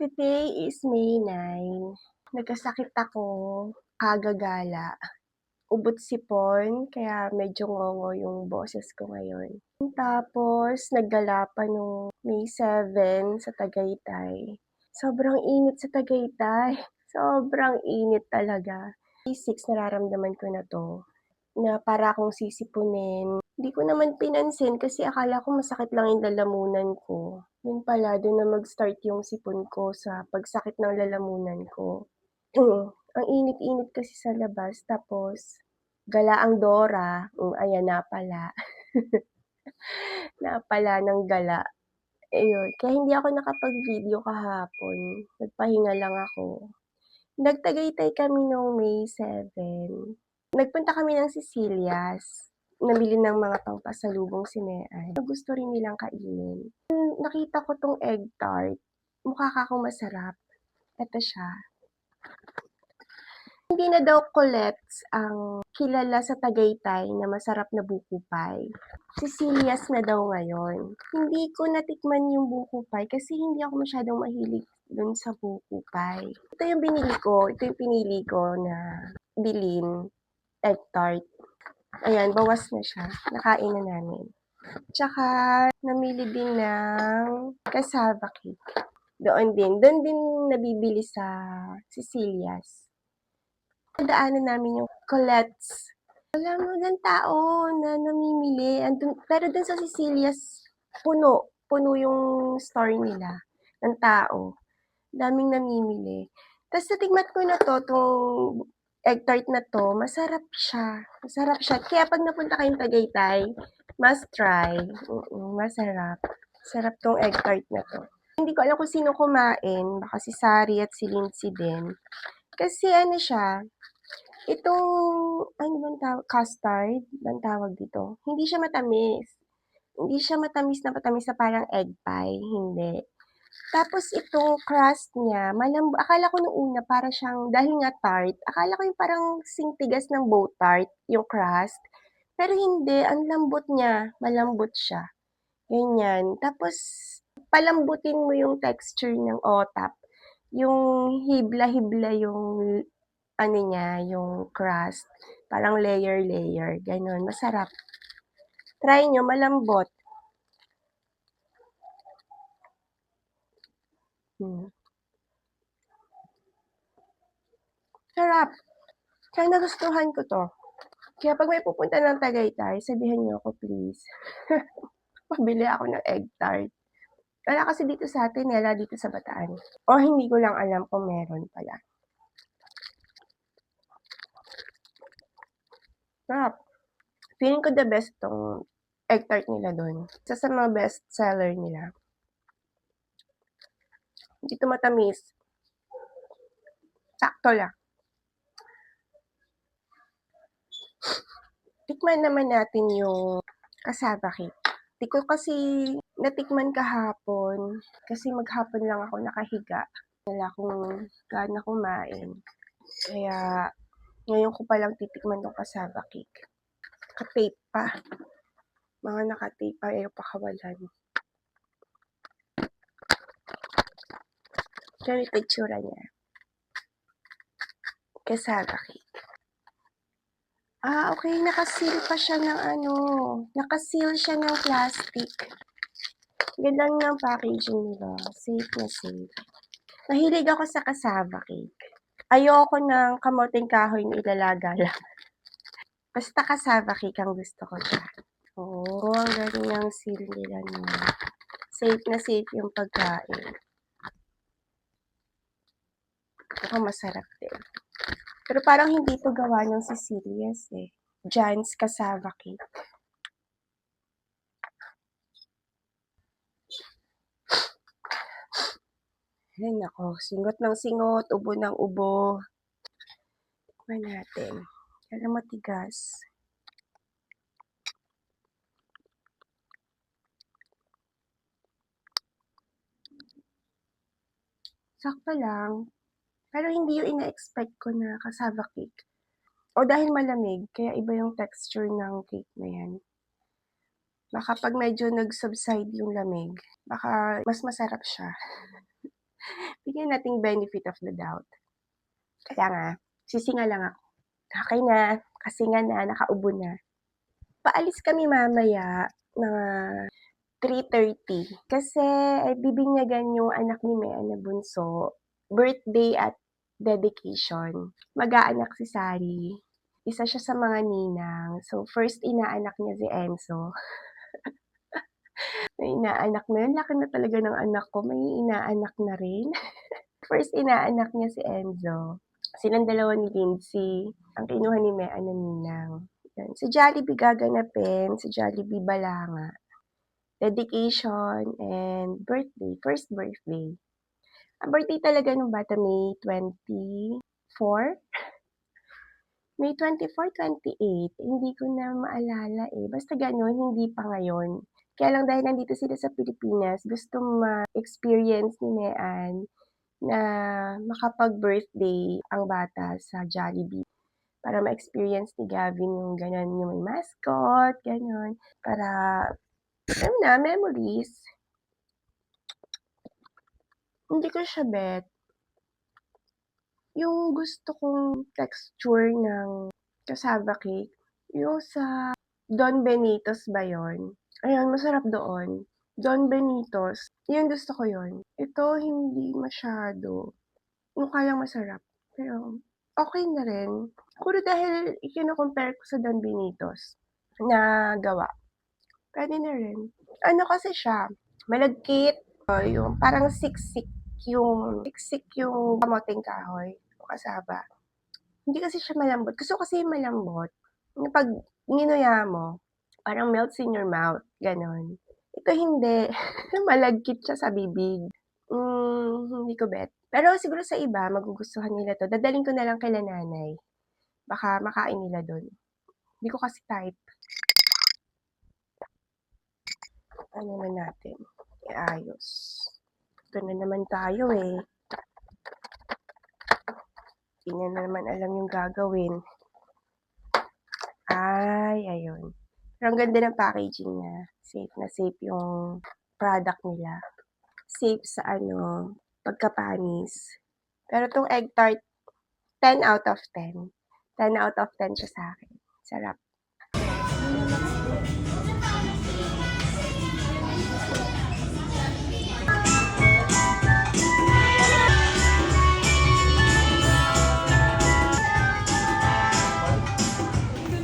Today is May 9. Nagkasakit ako, kagagala. Ubot sipon, kaya medyo ngongo yung boses ko ngayon. Tapos, naggala pa nung May 7 sa Tagaytay. Sobrang init sa Tagaytay. Sobrang init talaga. May 6 nararamdaman ko na to, na para akong sisipunin. Hindi ko naman pinansin kasi akala ko masakit lang yung lalamunan ko. Yun pala, dun na mag-start yung sipon ko sa pagsakit ng lalamunan ko. Ang init-init kasi sa labas, tapos gala ang Dora, ayan na pala. Na pala ng gala. Ayun, kaya hindi ako nakapag-video kahapon. Nagpahinga lang ako. Nagtagaytay kami nung May 7. Nagpunta kami ng Sicilias. Nabili ng mga pangpasalubong si Mean. Gusto rin nilang kainin. Nakita ko tong egg tart. Mukha kakong masarap. Ito siya. Hindi na daw Colette's ang kilala sa Tagaytay na masarap na buko pie. Sicilias na daw ngayon. Hindi ko natikman yung buko pie kasi hindi ako masyadong mahilig dun sa buko pie. Ito yung binili ko. Ito yung pinili ko na bilhin. Egg tart. Ayan, bawas na siya. Nakain na namin. Tsaka, namili din ng cassava cake. Doon din nabibili sa Sicilias. Daanan namin yung Colette's. Wala ng tao na namimili. Pero dun sa Sicilias, puno yung store nila ng tao. Daming namimili. Tapos natikman ko na to, tong egg tart na to, masarap siya. Masarap siya. Kaya pag napunta kayong Tagaytay, must try. Masarap. Sarap tong egg tart na to. Hindi ko alam kung sino kumain. Baka si Sari at si Lindsay din. Kasi ano siya, itong, ano bang tawag, custard, bang tawag dito? Hindi siya matamis. Hindi siya matamis na parang egg pie. Hindi. Tapos itong crust niya, akala ko nung una para siyang, dahil nga tart, akala ko yung parang singtigas ng bow tart, yung crust. Pero hindi, ang lambot niya, malambot siya. Ganyan. Tapos, palambutin mo yung texture ng otap. Yung hibla-hibla yung, ano niya, yung crust. Parang layer-layer. Ganon. Masarap. Try nyo, malambot. Sarap. Kaya nagustuhan ko to. Kaya pag may pupunta ng Tagaytay, sabihan niyo ako please. Pabili ako ng egg tart. Wala kasi dito sa atin, wala dito sa Bataan. O hindi ko lang alam kung meron pala. Sarap. Feeling ko the best tong egg tart nila doon. Isa sa mga best seller nila. Hindi to matamis. Sakto lang. Tikman naman natin yung cassava cake. Di ko kasi natikman kahapon kasi maghapon lang ako nakahiga. Wala akong gana kumain. Kaya ngayon ko palang titikman tong cassava cake. Naka-tape pa. Mga naka-tape pa, ayaw pakawalan. Ganito itsura niya. Cassava cake. Okay. Nakaseal pa siya ng nakaseal siya ng plastic. Ganda ng packaging nila. Safe na safe. Mahilig ako sa cassava cake. Ayoko ng kamoting kahoy na ilalaga lang. Basta cassava cake ang gusto ko siya. Ang galing ng seal nila niya. Safe na safe yung pagkain. Ako masarap din. Pero parang hindi ito gawa ng Sicilias eh. Jan's cassava cake. Ay nako, singot ng singot, ubo ng ubo. Tikman natin. Kaya matigas. Sakto lang. Pero hindi yung ina-expect ko na cassava cake. O dahil malamig, kaya iba yung texture ng cake na yan. Baka pag medyo nag-subside yung lamig, baka mas masarap siya. Bigyan nating benefit of the doubt. Kaya nga, sisinga lang ako. Okey na, kasinga na, nakaubo na. Paalis kami mamaya mga 3:30 kasi ay bibinyagan yung anak ni Mea na bunso, birthday at dedication. Mag-aanak si Sally, isa siya sa mga ninang. So, first inaanak niya si Enzo. May inaanak na yun, laki na talaga ng anak ko, may inaanak na rin. First inaanak niya si Enzo. Silang dalawa ni Lindsay, ang kinuha ni Mea na ninang. Yan. Sa Jollibee gaganapin, sa Jollibee Balanga. Dedication and birthday, first birthday. Ang birthday talaga ng bata May 24? May 24, 28, hindi ko na maalala eh. Basta gano'n, hindi pa ngayon. Kaya lang dahil nandito sila sa Pilipinas, gusto ma-experience ni Mean na makapag-birthday ang bata sa Jollibee. Para ma-experience ni Gavin yung gano'n, yung may mascot, gano'n. Para, alam na, memories. Hindi ko siya bet. Yung gusto kong texture ng cassava cake, yung sa Don Benito's ba yun? Ayun, masarap doon. Don Benito's, yun gusto ko yun. Ito, hindi masyado. Yung kayang masarap. Pero, okay na rin. Siguro dahil ikino-compare ko sa Don Benito's na gawa. Pwede na rin. Ano kasi siya, malagkit, yung parang siksik yung kamoting kahoy o cassava. Hindi kasi siya malambot. Gusto ko kasi yung malambot. Yung pag nginuya mo, parang melts in your mouth. Ganon. Ito hindi. Malagkit siya sa bibig. Hindi ko bet. Pero siguro sa iba, magugustuhan nila to. Dadaling ko na lang kila nanay. Baka makain nila doon. Hindi ko kasi type. Ano na natin? Iayos. Ito na naman tayo eh. Hindi na naman alam yung gagawin. Ay, ayun. Pero ang ganda ng packaging niya. Safe na safe yung product nila. Safe sa pagkapanis. Pero itong egg tart, 10 out of 10. 10 out of 10 siya sa akin. Sarap.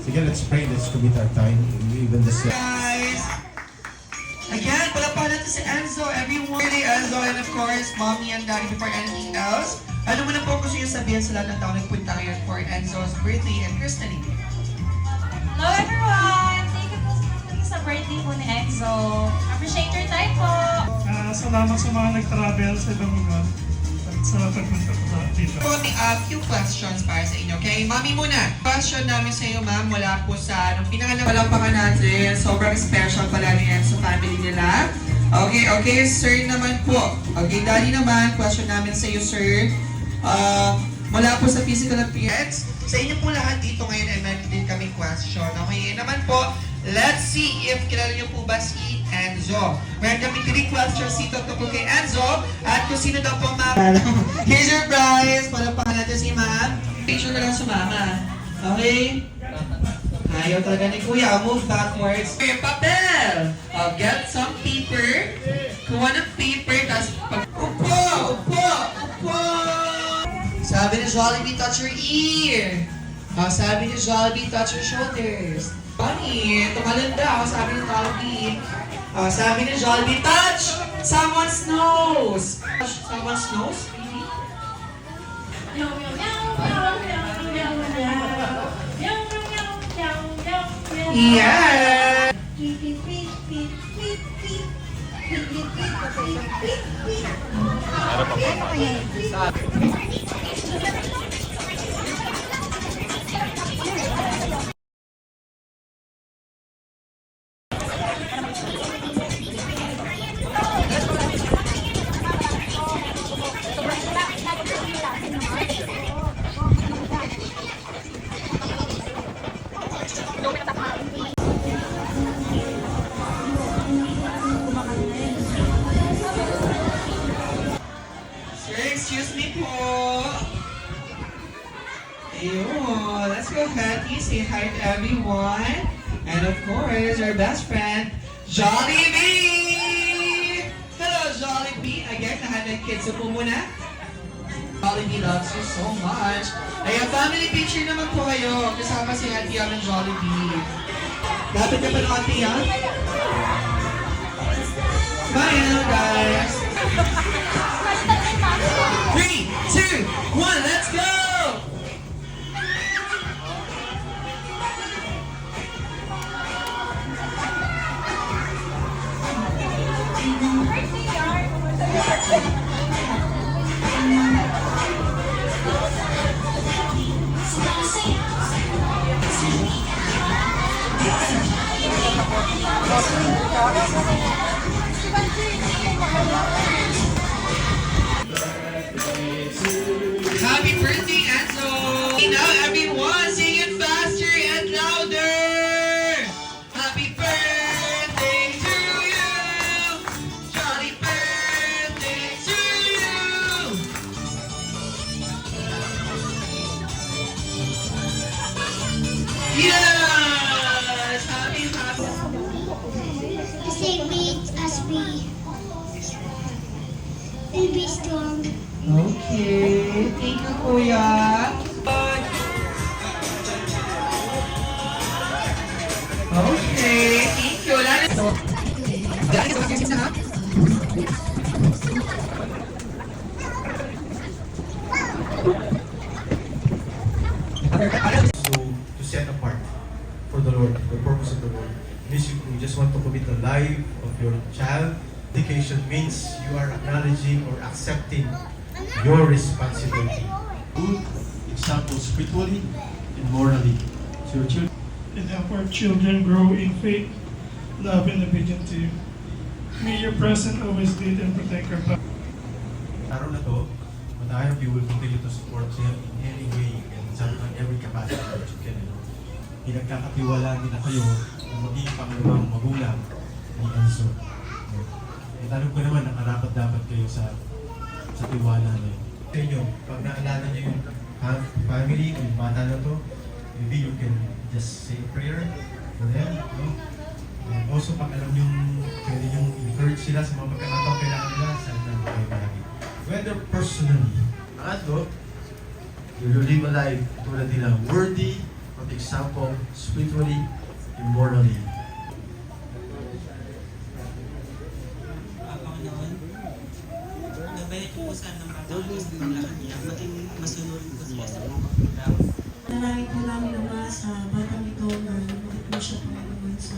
Sige, let's pray. Let's commit our time. Even this. Guys! Again, palapahan natin si Enzo, everyone. Really, Enzo, and of course, Mommy and Daddy before anything else. Ano mo na po gusto niyo sabihin sa lahat ng tao nagpunta ngayon for Enzo's birthday and christening? Hello everyone! Thank you po sa birthday po ni Enzo. Appreciate your time po! Salamat sa mga nag-travel sa ibang lugar at sa pagpunta ko sa dito. Po, may few questions para sa inyo, okay? Mami muna. Question namin sa iyo, ma'am, mula po sa pinangalan palampakan natin. Sobrang special pala ni Enzo family nila. Okay, sir naman po. Okay, Daddy naman, question namin sa iyo, sir. Mula po sa physical appearance, sa inyo po lahat dito ngayon ay meron din kaming question. Okay, naman po, let's see if kilala niyo po ba si Enzo. Meron kami 3 questions dito tungkol kay Enzo at kung sino daw po ang Here's your prize! Palapakan natin si ma'am. Picture ka lang sa mama. Okay? Ayaw talaga ni Kuya. Move backwards. Your papel! Get some paper. Kuha ng paper, tapos Upo! Sabi ni Jollibee, touch your ear. Sabi ni Jollibee, touch your shoulders. Funny, tumalanda. Sabi ni Jollibee. Sabi ni Jollibee, touch someone's nose. Touch someone's nose, baby. Yeah! Excuse me po. Ayun. Let's go, Patty. Say hi to everyone. And of course, our best friend, Jollibee! Hello, Jollibee! Again, nahanag kids po muna. Jollibee loves you so much. Ayan, family picture naman po kayo. Kasama si Auntie Yam ng Jollibee. Dapat ka pa ng Auntie Yam? Bye, guys! 3, 2, 1, let's go! Happy birthday, Enzo! Now everyone, sing it faster and louder! Happy birthday to you! Jolly birthday to you! Yes! Happy. Say beat as be. And be strong. Okay, thank you, Kuya. Okay, thank you. So, to set apart for the Lord, the purpose of the Lord. Means you just want to commit the life of your child. Dedication means you are acknowledging or accepting your responsibility. Good example spiritually and morally to your children. And help our children grow in faith, love, and obedience to you. May your presence always lead and protect our path. Araw na to, but I hope you will continue to support them in any way and on every capacity that you can. Pinagkakatiwalaan din na kayo na maging pangalawang magulang ni Enzo. Eh, tanong ko naman, nakarapat dapat kayo sa tiwala na yun. Sa inyo, pag naalala niyo yung family o yung bata na to, maybe you can just say a prayer for them. No? And also, pag alam nyo, pwede nyo encourage sila sa mga pagkakataong kailangan nila, saan na kayo palagi. Whether personally, Pangatlo, you will live a life tulad nila worthy of example spiritually and morally. Panginoon, gabayan ko po sana ng bata ko sa paglakad niya, maging masunod ko siya sa mga program. Nalangin po namin Ama sa batang ito na lumaki po siya Panginoon sa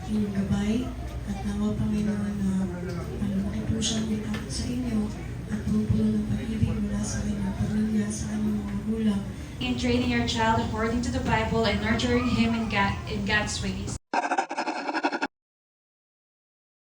inyong gabay at nawa Panginoon na lumaki po siya may sa inyo at puno ng pag-ibig mula sa kanyang pamilya, sa kanyang mga magulang. In training your child according to the Bible and nurturing him in God's ways.